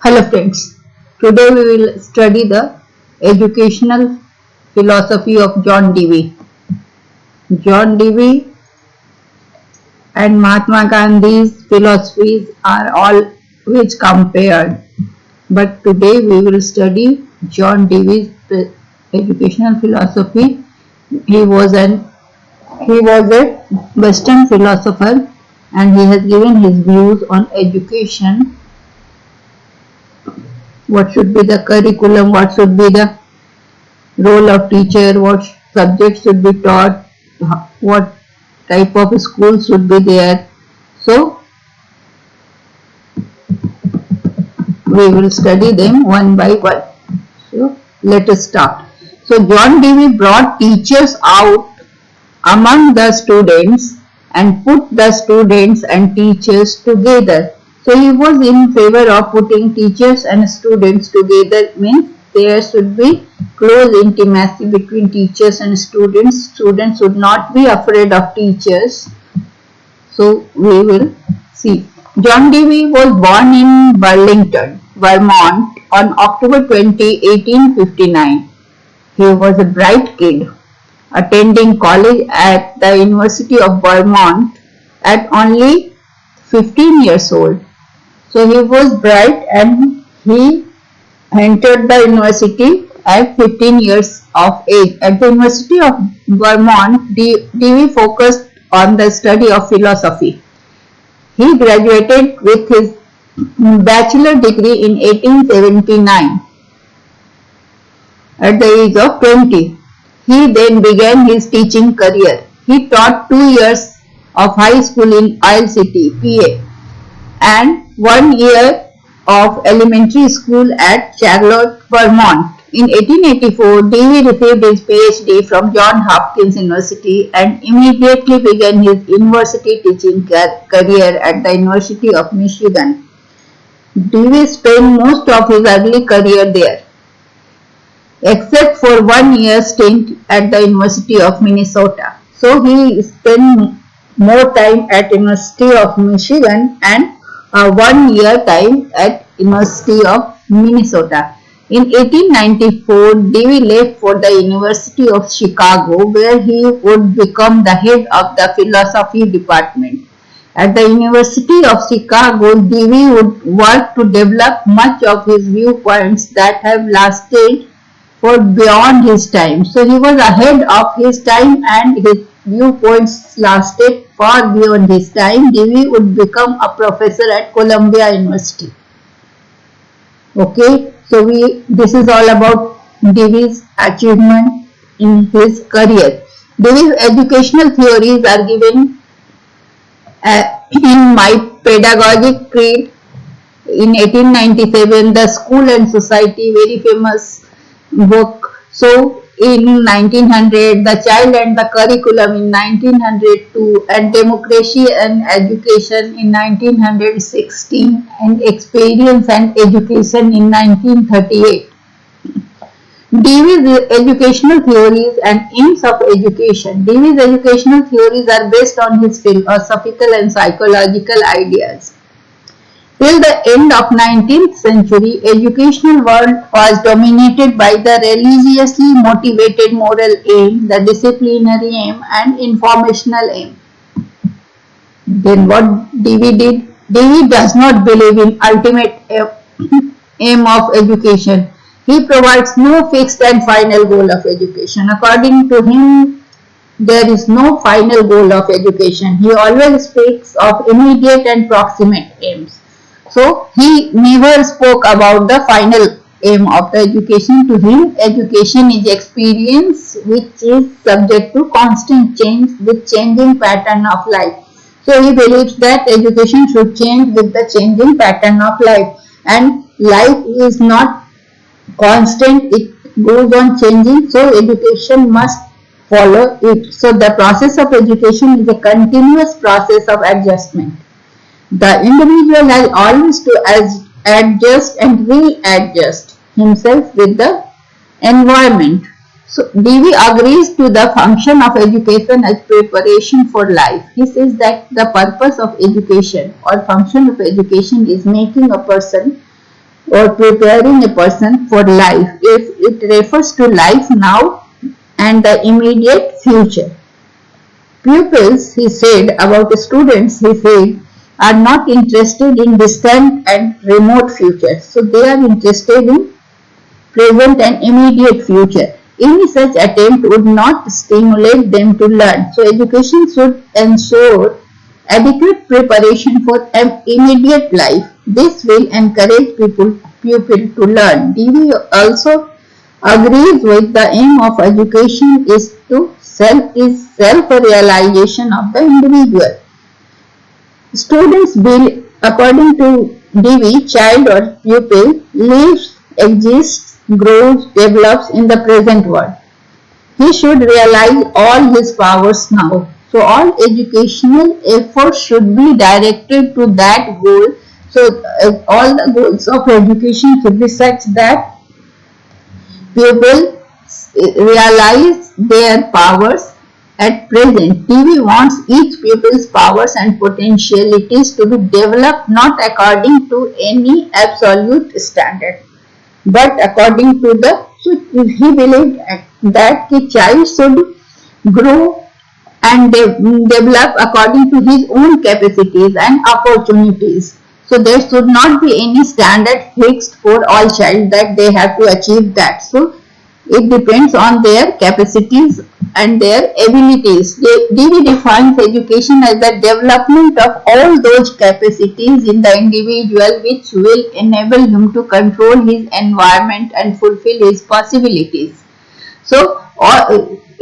Hello friends, today we will study the educational philosophy of John Dewey. John Dewey and Mahatma Gandhi's philosophies are always compared, but today we will study John Dewey's educational philosophy. He was a Western philosopher and he has given his views on education. What should be the curriculum, what should be the role of teacher, what subjects should be taught, what type of school should be there. So we will study them one by one. So let us start. So John Dewey brought teachers out among the students and put the students and teachers together. So he was in favor of putting teachers and students together, means there should be close intimacy between teachers and students. Students should not be afraid of teachers. So we will see. John Dewey was born in Burlington, Vermont on October 20, 1859. He was a bright kid, attending college at the University of Vermont at only 15 years old. So he was bright and he entered the university at 15 years of age. At the University of Vermont, Dewey focused on the study of philosophy. He graduated with his bachelor degree in 1879 at the age of 20. He then began his teaching career. He taught 2 years of high school in Isle City, PA, and 1 year of elementary school at Charlotte, Vermont. In 1884, Dewey received his PhD from Johns Hopkins University and immediately began his university teaching career at the University of Michigan. Dewey spent most of his early career there, except for 1 year stint at the University of Minnesota. So he spent more time at University of Michigan and 1 year time at University of Minnesota. In 1894, Dewey left for the University of Chicago, where he would become the head of the philosophy department. At the University of Chicago, Dewey would work to develop much of his viewpoints that have lasted for beyond his time. So he was ahead of his time and his viewpoints lasted far beyond his time. Dewey would become a professor at Columbia University. Okay, so this is all about Dewey's achievement in his career. Dewey's educational theories are given in My Pedagogic Creed in 1897, The School and Society, very famous book. So in 1900, The Child and the Curriculum in 1902, and Democracy and Education in 1916, and Experience and Education in 1938. Dewey's educational theories and aims of education. Dewey's educational theories are based on his philosophical and psychological ideas. Till the end of 19th century, educational world was dominated by the religiously motivated moral aim, the disciplinary aim, and informational aim. Then what Dewey did? Dewey does not believe in ultimate aim of education. He provides no fixed and final goal of education. According to him, there is no final goal of education. He always speaks of immediate and proximate aims. So he never spoke about the final aim of the education. To him, education is experience which is subject to constant change with changing pattern of life. So he believes that education should change with the changing pattern of life, and life is not constant, it goes on changing, so education must follow it. So the process of education is a continuous process of adjustment. The individual has always to adjust and readjust himself with the environment. So Dewey agrees to the function of education as preparation for life. He says that the purpose of education or function of education is making a person or preparing a person for life. If it refers to life now and the immediate future. Pupils, he said, about students, he said, are not interested in distant and remote future. So they are interested in present and immediate future. Any such attempt would not stimulate them to learn. So education should ensure adequate preparation for an immediate life. This will encourage pupil to learn. DV also agrees with the aim of education is self-realization of the individual. Students will, according to DV, child or pupil lives, exists, grows, develops in the present world. He should realize all his powers now. So all educational efforts should be directed to that goal. So all the goals of education should be such that pupils realize their powers at present. DV wants each pupil's powers and potentialities to be developed not according to any absolute standard, but according to the, so he believed that the child should grow and develop according to his own capacities and opportunities. So there should not be any standard fixed for all child that they have to achieve that. So it depends on their capacities and their abilities. DV defines education as the development of all those capacities in the individual which will enable him to control his environment and fulfill his possibilities. So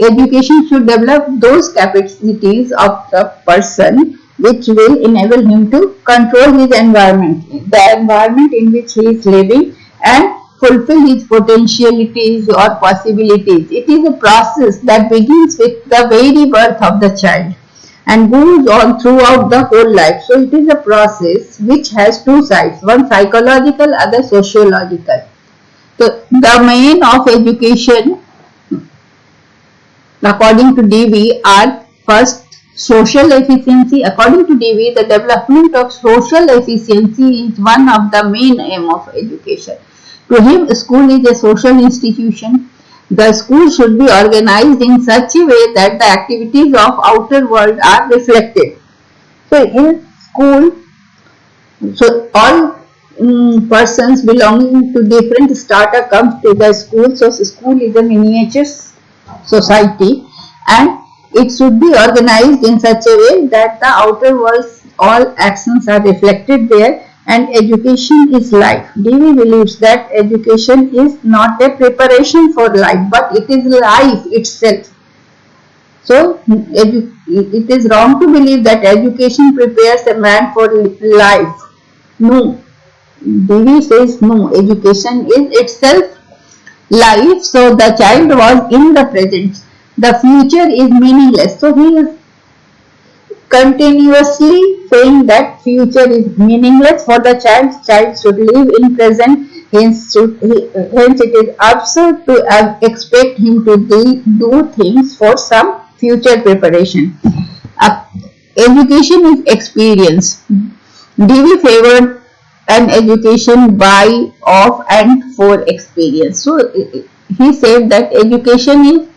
education should develop those capacities of the person which will enable him to control his environment, the environment in which he is living, and fulfill his potentialities or possibilities. It is a process that begins with the very birth of the child and goes on throughout the whole life. So it is a process which has two sides, one psychological, other sociological. So the main of education, according to DV, are first social efficiency. According to DV, the development of social efficiency is one of the main aim of education. To him, school is a social institution. The school should be organized in such a way that the activities of outer world are reflected. So in school, so all persons belonging to different strata comes to the school. So school is a miniature society, and it should be organized in such a way that the outer world's all actions are reflected there, and education is life. DV believes that education is not a preparation for life, but it is life itself. So it is wrong to believe that education prepares a man for life. No, DV says no, education is itself life. So the child was in the present. The future is meaningless. So he is continuously saying that future is meaningless for the child. Child should live in present. Hence it is absurd to expect him to do things for some future preparation. Education is experience. DV favored an education by, of, and for experience. So he said that education is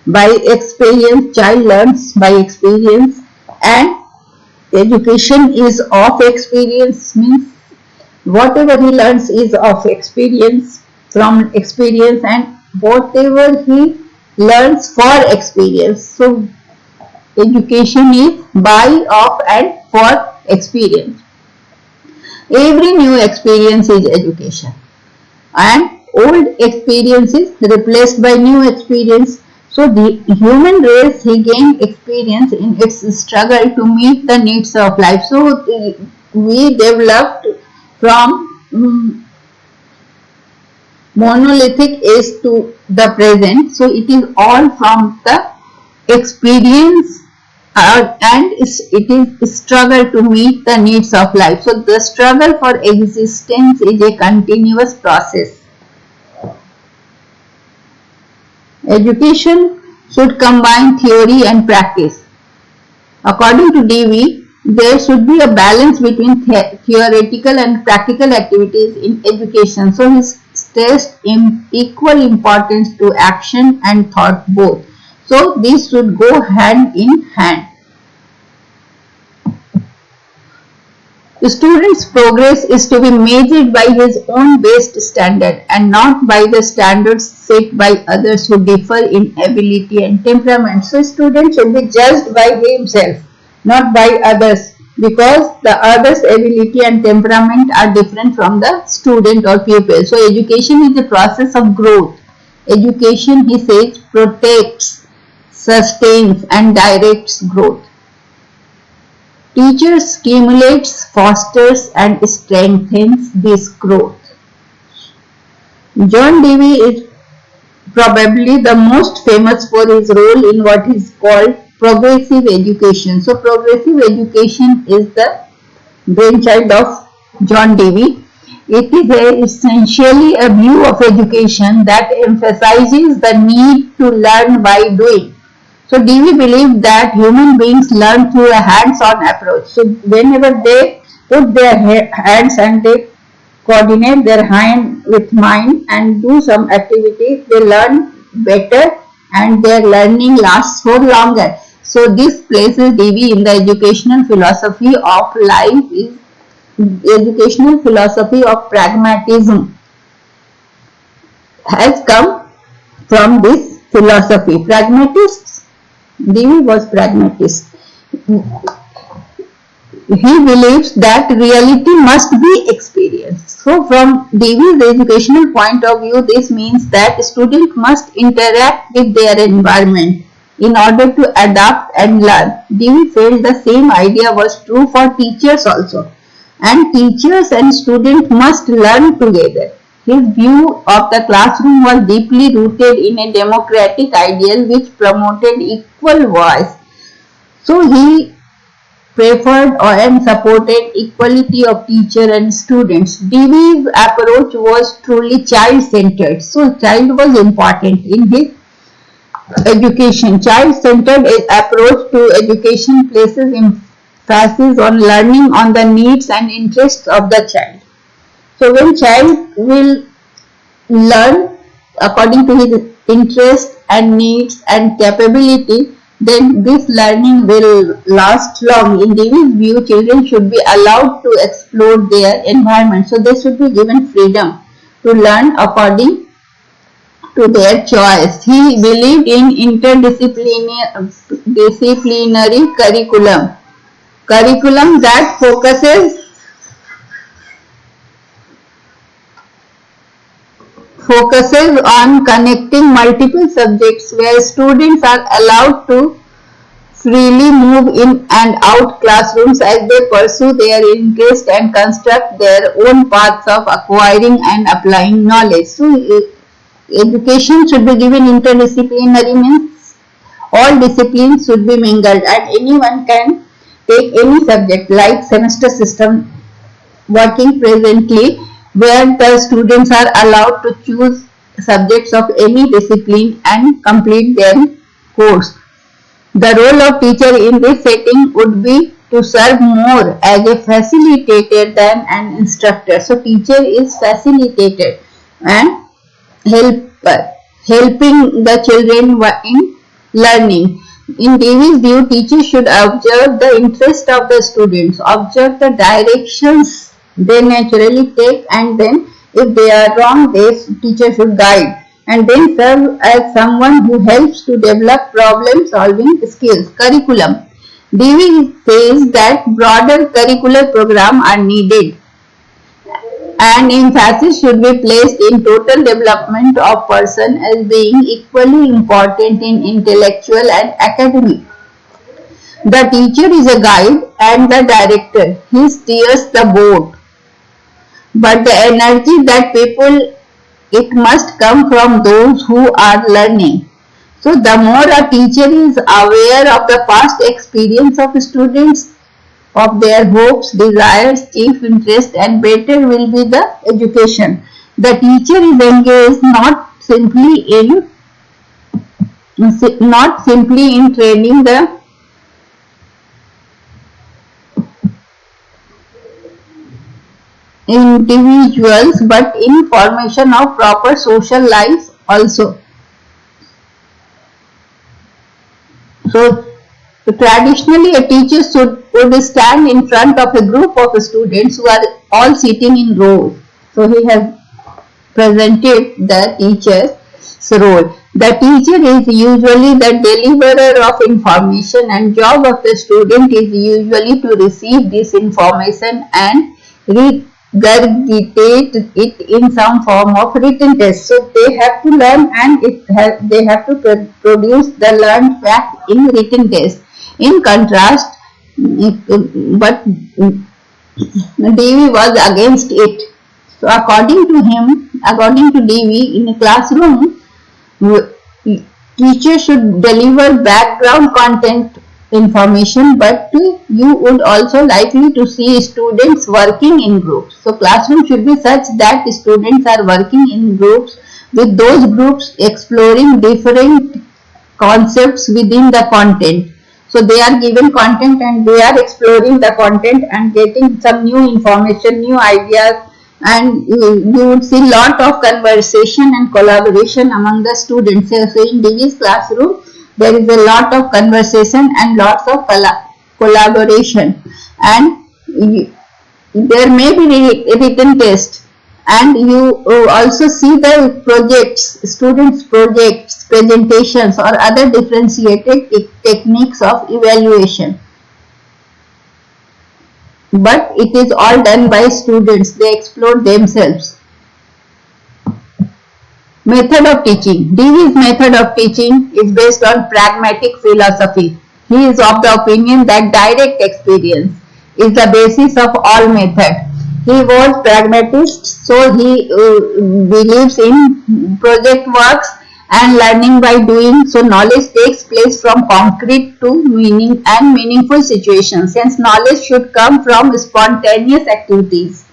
by experience, child learns by experience, and education is of experience, means whatever he learns is of experience, from experience, and whatever he learns for experience. So education is by, of, and for experience. Every new experience is education, and old experience is replaced by new experience. So the human race, he gained experience in its struggle to meet the needs of life. So we developed from monolithic age to the present. So it is all from the experience, and it is struggle to meet the needs of life. So the struggle for existence is a continuous process. Education should combine theory and practice. According to DV, there should be a balance between theoretical and practical activities in education. So he stressed equal importance to action and thought both. So these should go hand in hand. The student's progress is to be measured by his own best standard and not by the standards set by others who differ in ability and temperament. So student should be judged by himself, not by others, because the others' ability and temperament are different from the student or pupil. So education is a process of growth. Education, he says, protects, sustains and directs growth. Teacher stimulates, fosters and strengthens this growth. John Dewey is probably the most famous for his role in what is called progressive education. So progressive education is the brainchild of John Dewey. It is essentially a view of education that emphasizes the need to learn by doing. So Dewey believed that human beings learn through a hands-on approach. So whenever they put their hands and they coordinate their hand with mind and do some activity, they learn better and their learning lasts for longer. So this places Dewey in the educational philosophy of life is educational philosophy of pragmatism has come from this philosophy. Pragmatists, Dewey was pragmatist. He believes that reality must be experienced. So from Dewey's educational point of view, this means that students must interact with their environment in order to adapt and learn. Dewey felt the same idea was true for teachers also, and teachers and students must learn together. His view of the classroom was deeply rooted in a democratic ideal which promoted equal voice. So he preferred and supported equality of teacher and students. Dewey's approach was truly child-centered. So child was important in his education. Child-centered approach to education places emphasis on learning on the needs and interests of the child. So when child will learn according to his interest and needs and capability, then this learning will last long. In Dewey's view, children should be allowed to explore their environment. So they should be given freedom to learn according to their choice. He believed in interdisciplinary curriculum that focuses on connecting multiple subjects where students are allowed to freely move in and out classrooms as they pursue their interest and construct their own paths of acquiring and applying knowledge. So education should be given interdisciplinary, means all disciplines should be mingled and anyone can take any subject, like semester system working presently, where the students are allowed to choose subjects of any discipline and complete their course. The role of teacher in this setting would be to serve more as a facilitator than an instructor. So teacher is facilitator and helping the children in learning. In Dewey's view, teachers should observe the interest of the students, observe the directions they naturally take, and then if they are wrong, teacher should guide and then serve as someone who helps to develop problem solving skills. Curriculum. Dewey says that broader curricular programs are needed and emphasis should be placed in total development of person as being equally important in intellectual and academic. The teacher is a guide and the director. He steers the boat. But the energy that it must come from those who are learning. So the more a teacher is aware of the past experience of students, of their hopes, desires, chief interest, and better will be the education. The teacher is engaged not simply in training the individuals but in formation of proper social life also. So traditionally a teacher would stand in front of a group of students who are all sitting in rows. So he has presented the teacher's role. The teacher is usually the deliverer of information, and job of the student is usually to receive this information and regurgitate it in some form of written test. So they have to learn and they have to produce the learned fact in written test. In contrast, but Davy was against it. So according to him, according to Davy, in a classroom, teacher should deliver background content information, but you would also likely to see students working in groups. So classroom should be such that students are working in groups, with those groups exploring different concepts within the content. So they are given content and they are exploring the content and getting some new information, new ideas, and you would see lot of conversation and collaboration among the students. So in Davy's classroom, there is a lot of conversation and lots of collaboration, and there may be a written test, and you also see the projects, students projects, presentations or other differentiated techniques of evaluation. But it is all done by students, they explore themselves. Method of teaching. Davy's method of teaching is based on pragmatic philosophy. He is of the opinion that direct experience is the basis of all method. He was pragmatist, so he believes in project works and learning by doing. So knowledge takes place from concrete to meaning and meaningful situations. Hence knowledge should come from spontaneous activities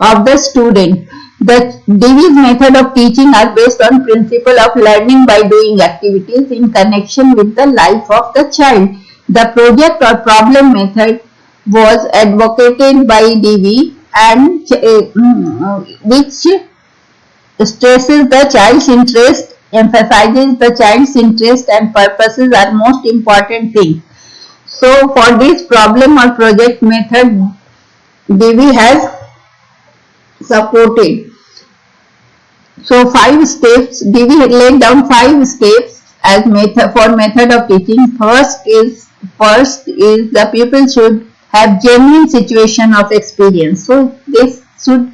of the student. The Davy's method of teaching are based on principle of learning by doing activities in connection with the life of the child. The project or problem method was advocated by Davy, and which stresses the child's interest, emphasizes the child's interest, and purposes are most important thing. So for this problem or project method, Davy has supported. So 5 steps, Davy laid down 5 steps as method for method of teaching. First is the pupil should have genuine situation of experience. So this should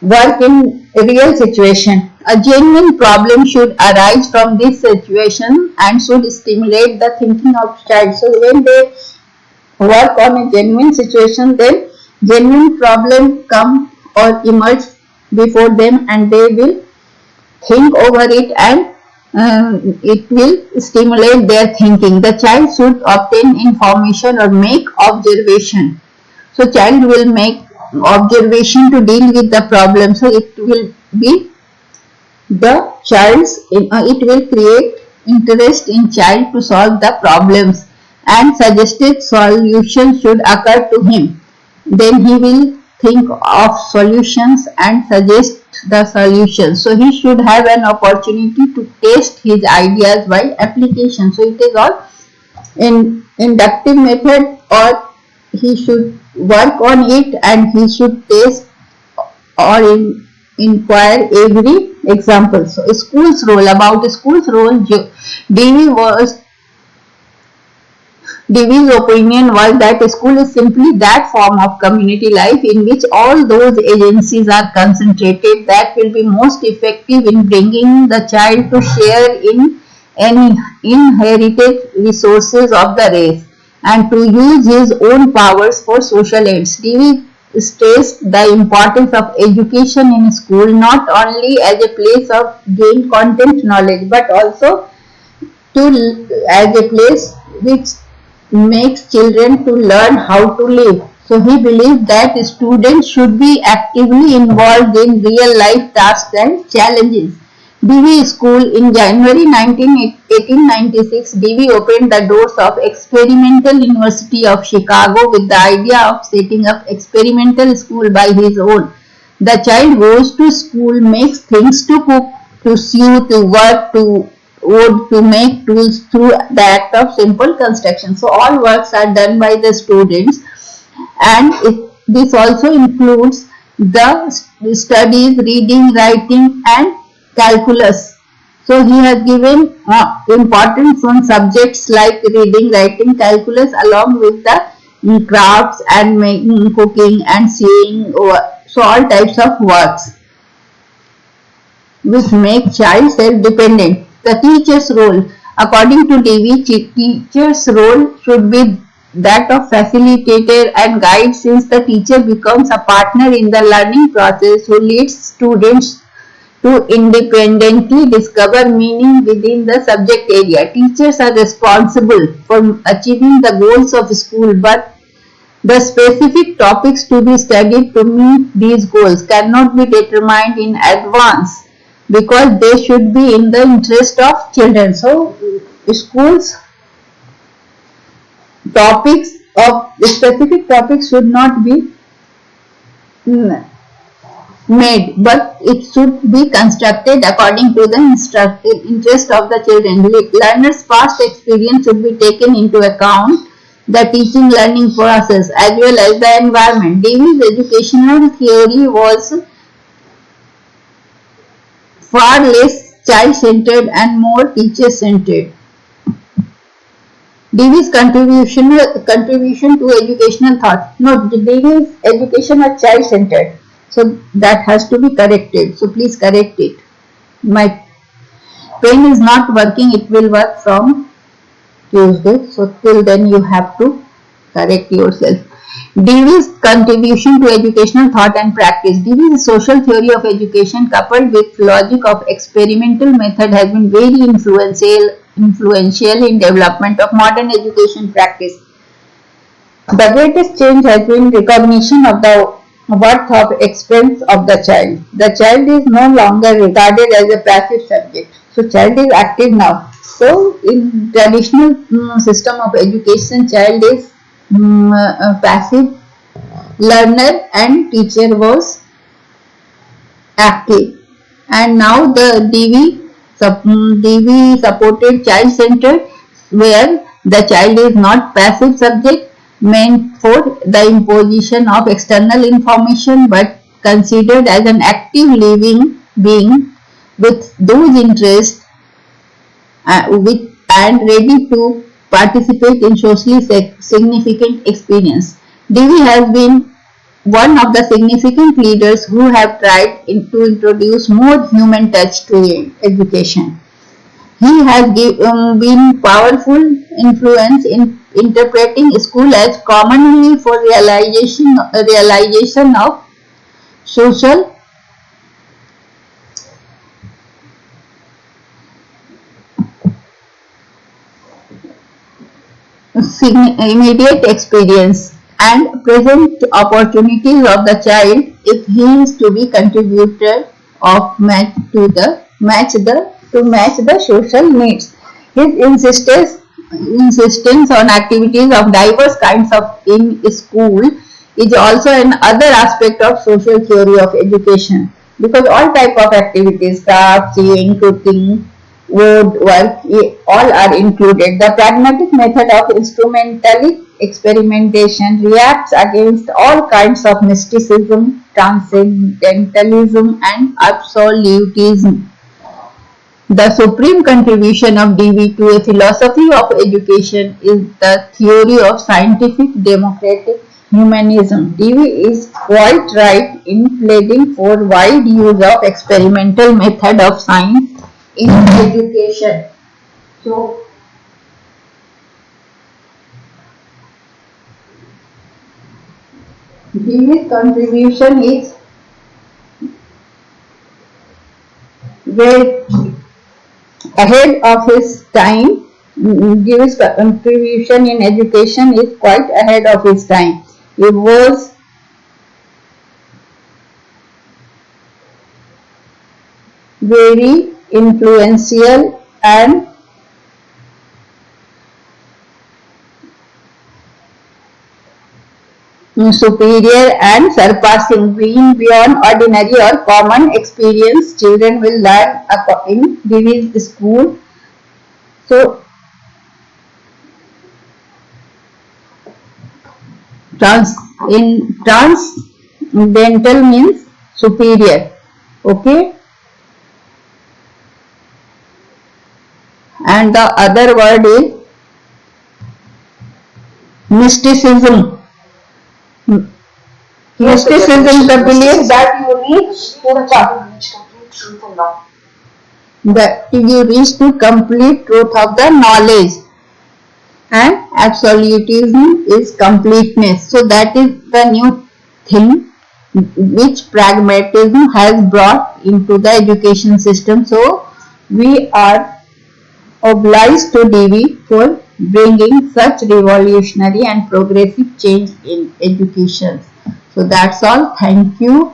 work in a real situation. A genuine problem should arise from this situation and should stimulate the thinking of child. So when they work on a genuine situation, then genuine problem come or emerge before them, and they will think over it, and it will stimulate their thinking. The child should obtain information or make observation. So child will make observation to deal with the problem. So it will be the child's, it will create interest in child to solve the problems, and suggested solutions should occur to him. Then he will think of solutions and suggest the solution. So he should have an opportunity to test his ideas by application. So it is all in inductive method, or he should work on it and he should test or inquire every example. So school's role. About school's role, Davy's opinion was that school is simply that form of community life in which all those agencies are concentrated that will be most effective in bringing the child to share in any inherited resources of the race and to use his own powers for social ends. Davy stressed the importance of education in school not only as a place of gain content knowledge but also as a place which makes children to learn how to live. So he believed that students should be actively involved in real life tasks and challenges. Davy School. In January 1896, Davy opened the doors of Experimental University of Chicago with the idea of setting up experimental school by his own. The child goes to school, makes things to cook, to sew, to work, to wood, to make tools through the act of simple construction. So all works are done by the students, and this also includes the studies, reading, writing and calculus. So he has given importance on subjects like reading, writing, calculus along with the crafts and making, cooking and sewing, so all types of works which make child self-dependent. The teacher's role. According to Davy, teacher's role should be that of facilitator and guide, since the teacher becomes a partner in the learning process who leads students to independently discover meaning within the subject area. Teachers are responsible for achieving the goals of school, but the specific topics to be studied to meet these goals cannot be determined in advance because they should be in the interest of children. So, schools topics of specific topics should not be made, but it should be constructed according to the interest of the children. Learners' past experience should be taken into account, the teaching learning process as well as the environment. Davy's educational theory was far less child-centered and more teacher-centered. Davy's contribution to educational thought. No, Davy's education was child-centered. So that has to be corrected. So please correct it. My pen is not working. It will work from Tuesday. So till then you have to correct yourself. Davy's contribution to educational thought and practice. Davy's social theory of education coupled with logic of experimental method has been very influential in development of modern education practice. The greatest change has been recognition of the worth of experience of the child. The child is no longer regarded as a passive subject. So child is active now. So in traditional system of education, child is a passive learner and teacher was active. And now the DV supported child centered, where the child is not passive subject meant for the imposition of external information, but considered as an active living being with those interests and ready to participate in socially significant experience. Davy has been one of the significant leaders who have tried to introduce more human touch to education. He has been powerful influence in interpreting school as commonly for realization of social immediate experience and present opportunities of the child if he is to be contributor of match the social needs. His insistence on activities of diverse kinds of in school is also another aspect of social theory of education, because all type of activities, craft, sewing, cooking, woodwork, all are included. The pragmatic method of instrumental experimentation reacts against all kinds of mysticism, transcendentalism and absolutism. The supreme contribution of Davy to a philosophy of education is the theory of scientific democratic humanism. Davy is quite right in pleading for wide use of experimental method of science in education. So, Davy's contribution is very ahead of his time. Davy's contribution in education is quite ahead of his time. He was very influential and superior and surpassing, being beyond ordinary or common experience. Children will learn in Divi's school. So, transcendental means superior. Okay. And the other word is mysticism. Mysticism, the belief that you reach complete truth in love. That you reach to complete truth of the knowledge, and absolutism is completeness. So that is the new thing which pragmatism has brought into the education system. So we are obliged to Divi for bringing such revolutionary and progressive change in education. So that's all. Thank you.